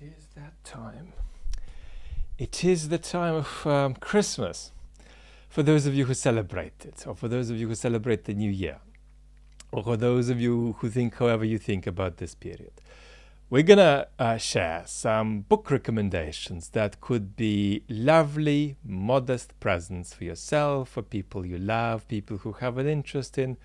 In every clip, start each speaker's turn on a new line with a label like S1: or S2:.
S1: It is that time. It is the time of Christmas. For those of you who celebrate it, or for those of you who celebrate the New Year, or for those of you who think however you think about this period, we're gonna share some book recommendations that could be lovely, modest presents for yourself, for people you love, people who have an interest in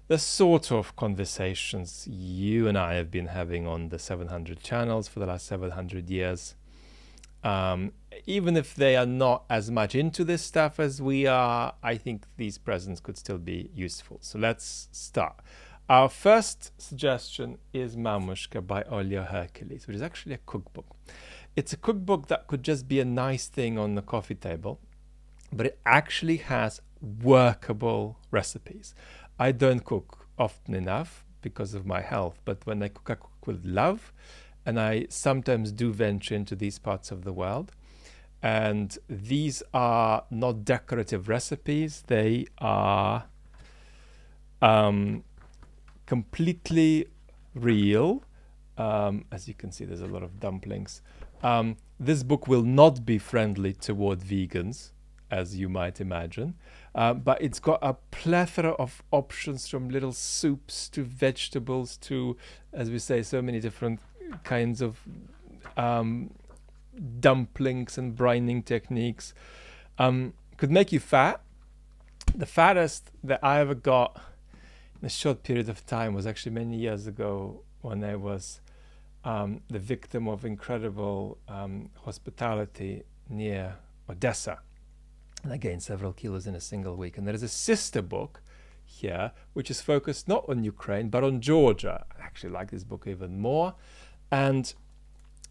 S1: the sort of conversations you and I have been having on the 700 channels for the last 700 years. Even if they are not as much into this stuff as we are, I think these presents could still be useful. So let's start. Our first suggestion is Mamushka by Olia Hercules, which is actually a cookbook. It's a cookbook that could just be a nice thing on the coffee table, but it actually has workable recipes. I don't cook often enough because of my health, but when I cook with love, and I sometimes do venture into these parts of the world. And these are not decorative recipes. They are completely real. As you can see, there's a lot of dumplings. This book will not be friendly toward vegans, as you might imagine. But it's got a plethora of options, from little soups to vegetables to, as we say, so many different kinds of dumplings and brining techniques. Could make you fat. The fattest that I ever got in a short period of time was actually many years ago, when I was the victim of incredible hospitality near Odessa. And I gained several kilos in a single week. And there is a sister book here, which is focused not on Ukraine, but on Georgia. I actually like this book even more. And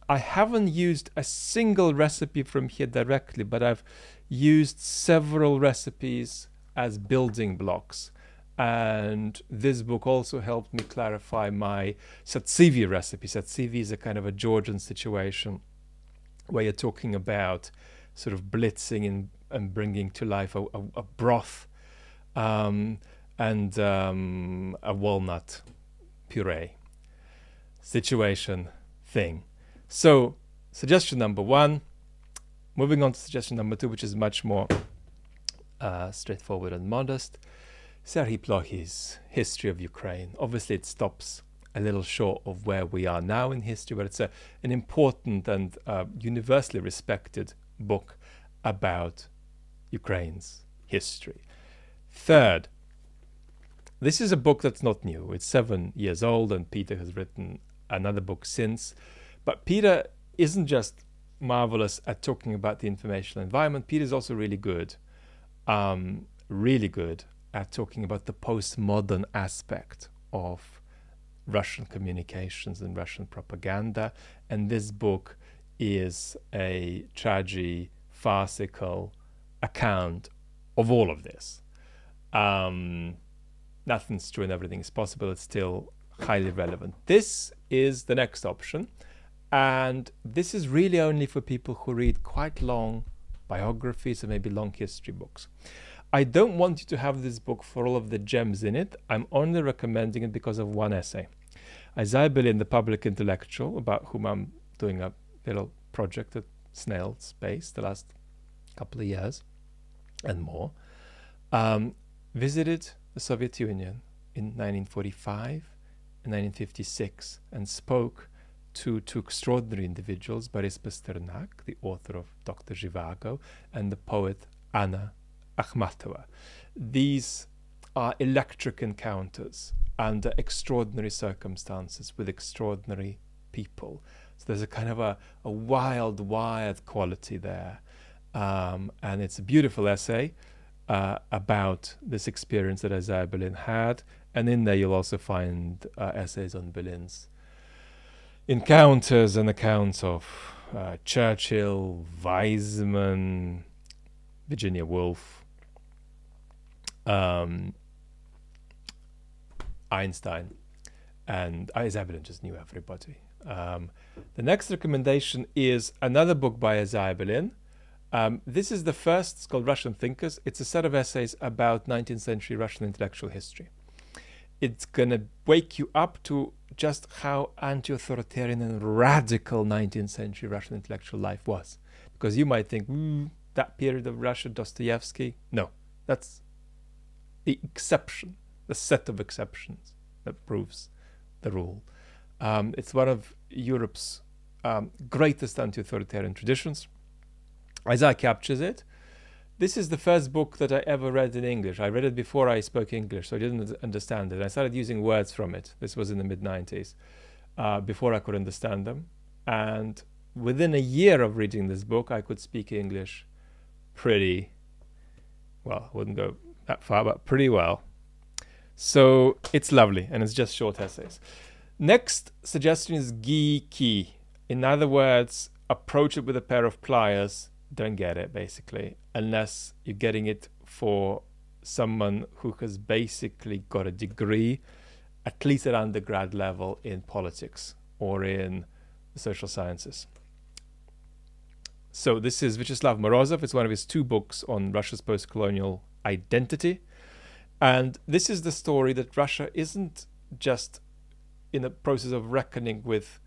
S1: I haven't used a single recipe from here directly, but I've used several recipes as building blocks. And this book also helped me clarify my satsivi recipe. Satsivi is a kind of a Georgian situation where you're talking about sort of blitzing and bringing to life a broth and a walnut puree situation thing. So suggestion number one. Moving on to suggestion number two, which is much more straightforward and modest. Serhii Plokhy's History of Ukraine. Obviously it stops a little short of where we are now in history, but it's an important and universally respected book about Ukraine's history. Third, this is a book that's not new. It's 7 years old, and Peter has written another book since. But Peter isn't just marvelous at talking about the informational environment. Peter is also really good at talking about the postmodern aspect of Russian communications and Russian propaganda. And this book is a farcical account of all of this. Nothing's true and everything is possible. It's still highly relevant. This is the next option. And this is really only for people who read quite long biographies or maybe long history books. I don't want you to have this book for all of the gems in it. I'm only recommending it because of one essay. Isaiah Berlin, the public intellectual, about whom I'm doing a little project at Snail Space the last couple of years and more, visited the Soviet Union in 1945 and 1956 and spoke to two extraordinary individuals, Boris Pasternak, the author of Dr. Zhivago, and the poet Anna Akhmatova. These are electric encounters under extraordinary circumstances with extraordinary people. So there's a kind of a wild quality there. And it's a beautiful essay about this experience that Isaiah Berlin had. And in there you'll also find essays on Berlin's encounters and accounts of Churchill, Weizmann, Virginia Woolf, Einstein, and Isaiah Berlin just knew everybody. The next recommendation is another book by Isaiah Berlin. This is the first. It's called Russian Thinkers. It's a set of essays about 19th century Russian intellectual history. it's going to wake you up to just how anti-authoritarian and radical 19th century Russian intellectual life was. Because you might think, that period of Russia, Dostoevsky. No, that's the exception, the set of exceptions that proves the rule. It's one of Europe's greatest anti-authoritarian traditions. As I captures it, this is the first book that I ever read in English. I read it before I spoke English, so I didn't understand it. I started using words from it. This was in the mid-90s, before I could understand them. And within a year of reading this book, I could speak English pretty well. I wouldn't go that far, but pretty well. So it's lovely, and it's just short essays. Next suggestion is geeky. In other words, approach it with a pair of pliers. Don't get it, basically, unless you're getting it for someone who has basically got a degree, at least at undergrad level, in politics or in the social sciences. So this is Vyacheslav Morozov. It's one of his 2 books on Russia's post-colonial identity. And this is the story that Russia isn't just in the process of reckoning with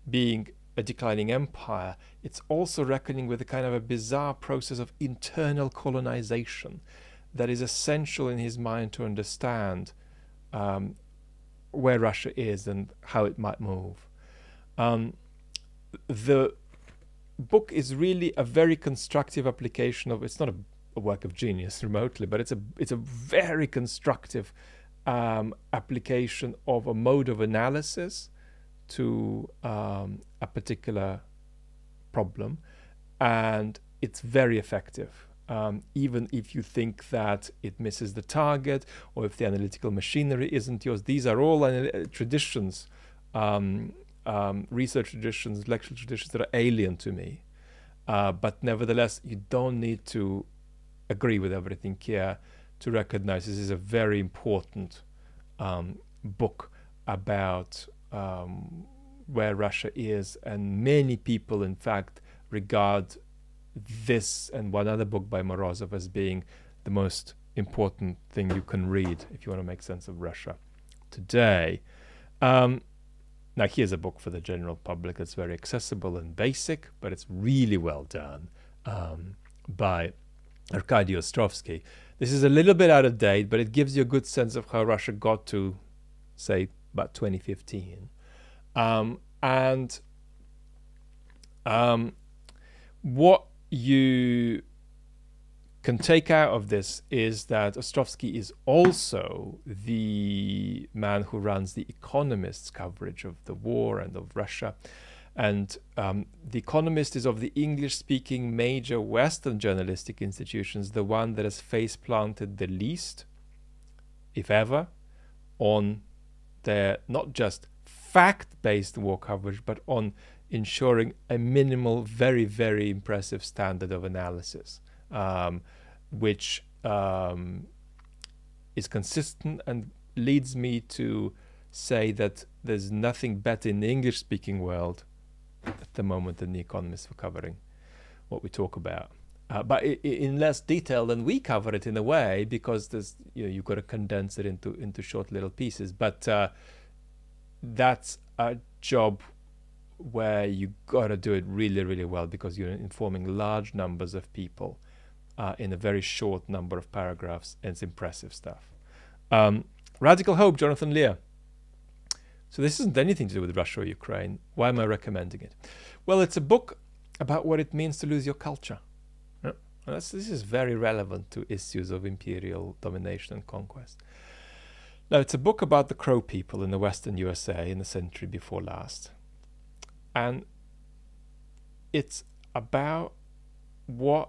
S1: being a declining empire. It's also reckoning with a kind of a bizarre process of internal colonization that is essential in his mind to understand where Russia is and how it might move. The book is really a very constructive application of, it's not a work of genius remotely, but it's a very constructive application of a mode of analysis to a particular problem, and it's very effective. Even if you think that it misses the target, or if the analytical machinery isn't yours, these are all traditions, research traditions, intellectual traditions that are alien to me. But nevertheless, you don't need to agree with everything here to recognize this is a very important book about where Russia is, and many people, in fact, regard this and one other book by Morozov as being the most important thing you can read if you want to make sense of Russia today. Now, here's a book for the general public that's very accessible and basic, but it's really well done, by Arkady Ostrovsky. This is a little bit out of date, but it gives you a good sense of how Russia got to, say, about 2015. What you can take out of this is that Ostrovsky is also the man who runs The Economist's coverage of the war and of Russia. And The Economist is of the English-speaking major Western journalistic institutions the one that has face-planted the least, if ever, on their not just fact-based war coverage, but on ensuring a minimal, very, very impressive standard of analysis, which is consistent and leads me to say that there's nothing better in the English-speaking world at the moment than The Economist for covering what we talk about. But in less detail than we cover it in a way, because there's, you've got to condense it into short little pieces. But that's a job where you got to do it really, really well, because you're informing large numbers of people in a very short number of paragraphs, and it's impressive stuff. Radical Hope, Jonathan Lear. So this isn't anything to do with Russia or Ukraine. Why am I recommending it? Well, it's a book about what it means to lose your culture. This is very relevant to issues of imperial domination and conquest. Now, it's a book about the Crow people in the Western USA in the century before last. And it's about what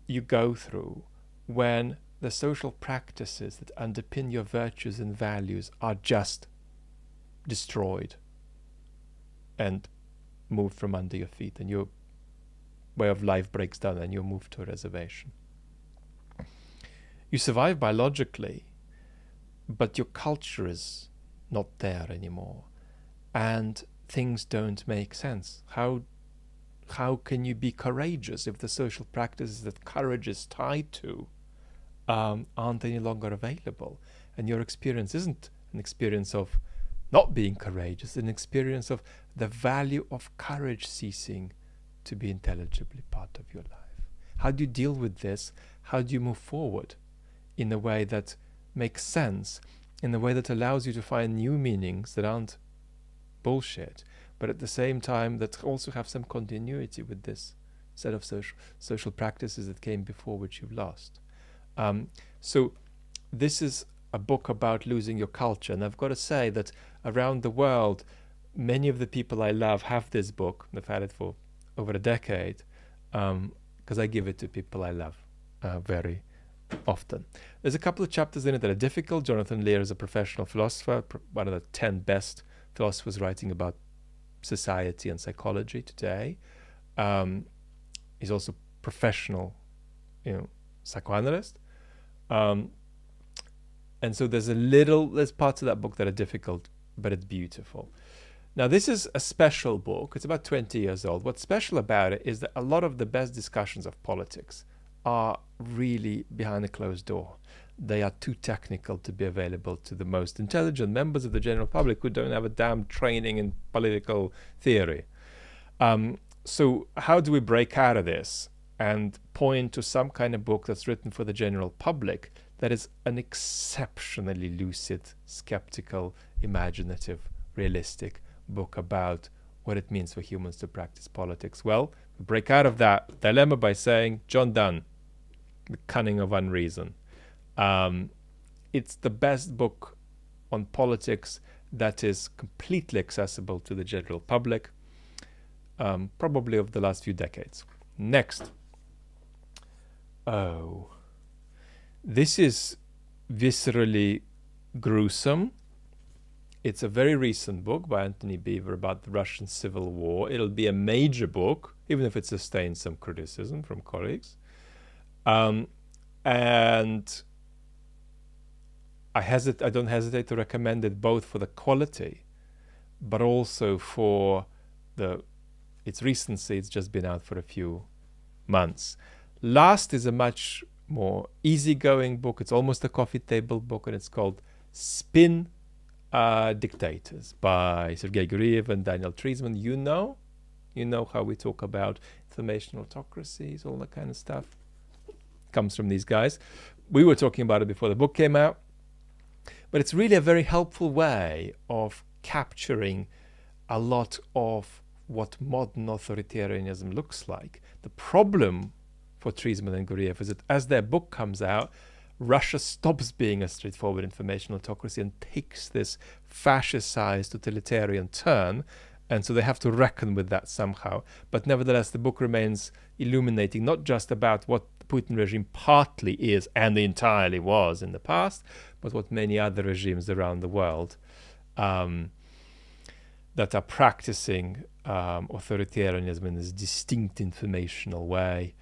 S1: you go through when the social practices that underpin your virtues and values are just destroyed and moved from under your feet, and your way of life breaks down and you're moved to a reservation. You survive biologically, but your culture is not there anymore, and things don't make sense. How can you be courageous if the social practices that courage is tied to aren't any longer available? And your experience isn't an experience of not being courageous, an experience of the value of courage ceasing to be intelligibly part of your life. How do you deal with this? How do you move forward in a way that makes sense, in a way that allows you to find new meanings that aren't bullshit, but at the same time that also have some continuity with this set of social practices that came before, which you've lost. So this is a book about losing your culture. And I've got to say that around the world, many of the people I love have this book. They've had it for over a decade, because I give it to people I love very often. There's a couple of chapters in it that are difficult. Jonathan Lear is a professional philosopher, one of the 10 best philosophers writing about society and psychology today. He's also a professional, psychoanalyst. And so there's parts of that book that are difficult, but it's beautiful. Now, this is a special book. It's about 20 years old. What's special about it is that a lot of the best discussions of politics are really behind a closed door. They are too technical to be available to the most intelligent members of the general public who don't have a damn training in political theory. So how do we break out of this and point to some kind of book that's written for the general public that is an exceptionally lucid, skeptical, imaginative, realistic book about what it means for humans to practice politics? Well, we break out of that dilemma by saying John Dunn, The Cunning of Unreason. It's the best book on politics that is completely accessible to the general public, probably of the last few decades. Next. Oh, this is viscerally gruesome. It's a very recent book by Anthony Beever about the Russian Civil War. It'll be a major book, even if it sustains some criticism from colleagues. And I don't hesitate to recommend it both for the quality, but also for its recency. It's just been out for a few months. Last is a much more easygoing book. It's almost a coffee table book, and it's called Spin Dictators by Sergei Guriev and Daniel Treisman. You know how we talk about information autocracies, all that kind of stuff. Comes from these guys. We were talking about it before the book came out. But it's really a very helpful way of capturing a lot of what modern authoritarianism looks like. The problem for Treisman and Guriev is that as their book comes out, Russia stops being a straightforward information autocracy and takes this fascist-sized totalitarian turn, and so they have to reckon with that somehow. But nevertheless, the book remains illuminating, not just about what the Putin regime partly is and entirely was in the past, but what many other regimes around the world that are practicing authoritarianism in this distinct informational way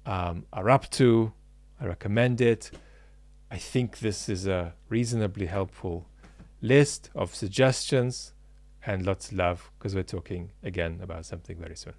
S1: are up to. I recommend it. I think this is a reasonably helpful list of suggestions, and lots of love, because we're talking again about something very soon.